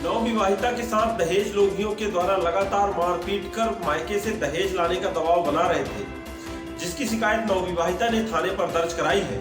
नवविवाहिता के साथ दहेज लोभियों के द्वारा लगातार मारपीट कर मायके से दहेज लाने का दबाव बना रहे थे, जिसकी शिकायत नवविवाहिता ने थाने पर दर्ज कराई है।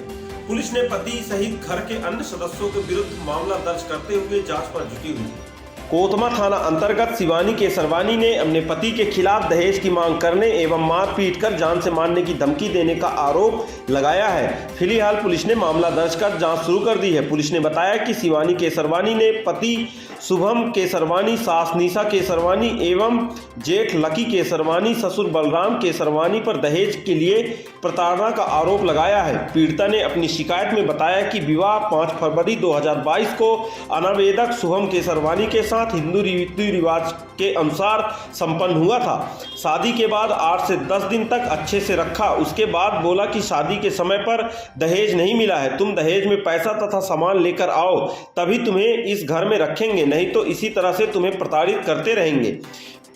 पुलिस ने पति सहित घर के अन्य सदस्यों के विरुद्ध मामला दर्ज करते हुए जांच पर जुटी हुई है। कोतमा थाना अंतर्गत शिवानी केसरवानी ने अपने पति के खिलाफ दहेज की मांग करने एवं मारपीट कर जान से मारने की धमकी देने का आरोप लगाया है। फिलहाल पुलिस ने मामला दर्ज कर जांच शुरू कर दी है। पुलिस ने बताया कि शिवानी केसरवानी ने पति शुभम केसरवानी, सास निशा केसरवानी एवं जेठ लकी केसरवानी, ससुर बलराम केसरवानी पर दहेज के लिए प्रताड़ना का आरोप लगाया है। पीड़िता ने अपनी शिकायत में बताया कि विवाह 5 फरवरी 2022 को अनावेदक शुभम केसरवानी के साथ हिंदू रीति रिवाज के अनुसार संपन्न हुआ था। शादी के बाद 8 से 10 दिन तक अच्छे से रखा। उसके बाद बोला कि शादी के समय पर दहेज नहीं मिला है, तुम दहेज में पैसा तथा सामान लेकर आओ, तभी तुम्हें इस घर में रखेंगे, नहीं तो इसी तरह से तुम्हें प्रताड़ित करते रहेंगे।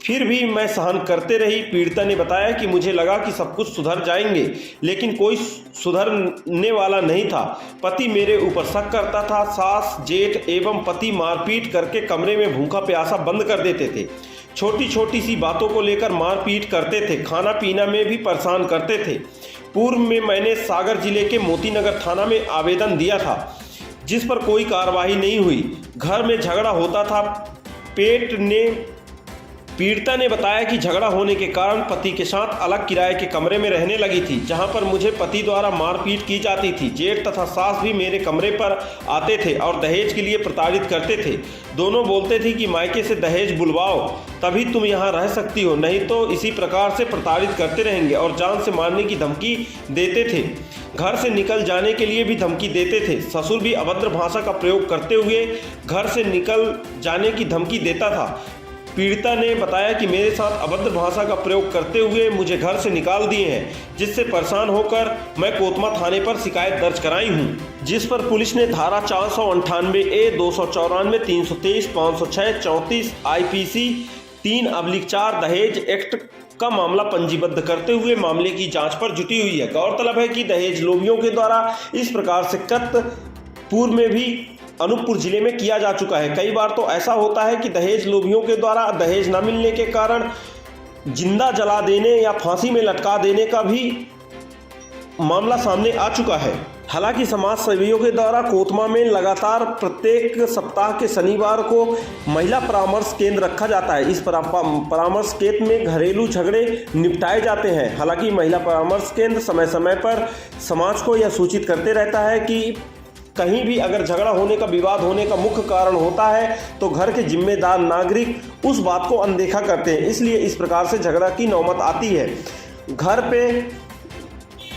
फिर भी मैं सहन करते रही। पीड़िता ने बताया कि मुझे लगा कि सब कुछ सुधर जाएंगे, लेकिन कोई सुधरने वाला नहीं था। पति मेरे ऊपर शक करता था। सास, जेठ एवं पति मारपीट करके कमरे में भूखा प्यासा बंद कर देते थे। छोटी छोटी सी बातों को लेकर मारपीट करते थे। खाना पीना में भी परेशान करते थे। पूर्व में मैंने सागर जिले के मोतीनगर थाना में आवेदन दिया था, जिस पर कोई कार्रवाई नहीं हुई। घर में झगड़ा होता था। पीड़िता ने बताया कि झगड़ा होने के कारण पति के साथ अलग किराए के कमरे में रहने लगी थी, जहां पर मुझे पति द्वारा मारपीट की जाती थी। जेठ तथा सास भी मेरे कमरे पर आते थे और दहेज के लिए प्रताड़ित करते थे। दोनों बोलते थे कि मायके से दहेज बुलवाओ, तभी तुम यहाँ रह सकती हो, नहीं तो इसी प्रकार से प्रताड़ित करते रहेंगे और जान से मारने की धमकी देते थे। घर से निकल जाने के लिए भी धमकी देते थे। ससुर भी अभद्र भाषा का प्रयोग करते हुए घर से निकल जाने की धमकी देता था। पीड़िता ने बताया कि मेरे साथ अभद्र भाषा का प्रयोग करते हुए मुझे घर से निकाल दिए हैं, जिससे परेशान होकर मैं कोतमा थाने पर शिकायत दर्ज कराई हूं, जिस पर पुलिस ने धारा 498A, 294, 323, 506, 34 IPC 3/4 दहेज एक्ट का मामला पंजीबद्ध करते हुए मामले की जांच पर जुटी हुई है। गौरतलब है कि दहेज लोभियों के द्वारा इस प्रकार से कृत्य पूर्व में भी अनूपपुर जिले में किया जा चुका है। कई बार तो ऐसा होता है कि दहेज लोभियों के द्वारा दहेज न मिलने के कारण जिंदा जला देने या फांसी में लटका देने का भी मामला सामने आ चुका है। हालांकि समाज सेवियों के द्वारा कोतमा में लगातार प्रत्येक सप्ताह के शनिवार को महिला परामर्श केंद्र रखा जाता है। इस परामर्श केंद्र में घरेलू झगड़े निपटाए जाते हैं। हालांकि महिला परामर्श केंद्र समय समय पर समाज को यह सूचित करते रहता है कि कहीं भी अगर झगड़ा होने का, विवाद होने का मुख्य कारण होता है तो घर के जिम्मेदार नागरिक उस बात को अनदेखा करते हैं। इसलिए इस प्रकार से झगड़ा की नौबत आती है। घर पे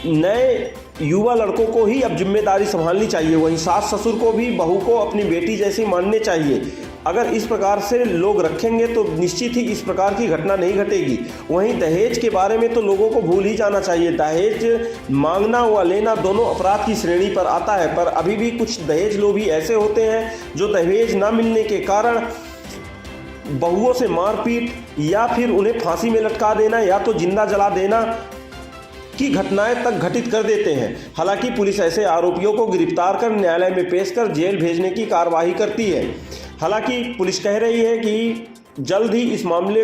नए युवा लड़कों को ही अब जिम्मेदारी संभालनी चाहिए। वहीं सास ससुर को भी बहू को अपनी बेटी जैसी मानने चाहिए। अगर इस प्रकार से लोग रखेंगे तो निश्चित ही इस प्रकार की घटना नहीं घटेगी। वहीं दहेज के बारे में तो लोगों को भूल ही जाना चाहिए। दहेज मांगना व लेना दोनों अपराध की श्रेणी पर आता है, पर अभी भी कुछ दहेज लोभी ऐसे होते हैं जो दहेज न मिलने के कारण बहुओं से मारपीट या फिर उन्हें फांसी में लटका देना या तो जिंदा जला देना की घटनाएं तक घटित कर देते हैं। हालांकि पुलिस ऐसे आरोपियों को गिरफ्तार कर न्यायालय में पेश कर जेल भेजने की कार्रवाई करती है। हालांकि पुलिस कह रही है कि जल्द ही इस मामले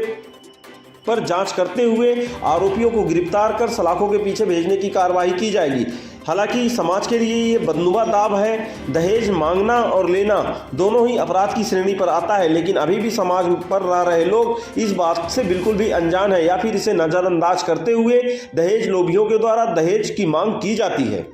पर जांच करते हुए आरोपियों को गिरफ्तार कर सलाखों के पीछे भेजने की कार्रवाई की जाएगी। हालांकि समाज के लिए ये बदनुमा दाव है। दहेज मांगना और लेना दोनों ही अपराध की श्रेणी पर आता है, लेकिन अभी भी समाज पर रह रहे लोग इस बात से बिल्कुल भी अनजान है या फिर इसे नज़रअंदाज करते हुए दहेज लोभियों के द्वारा दहेज की मांग की जाती है।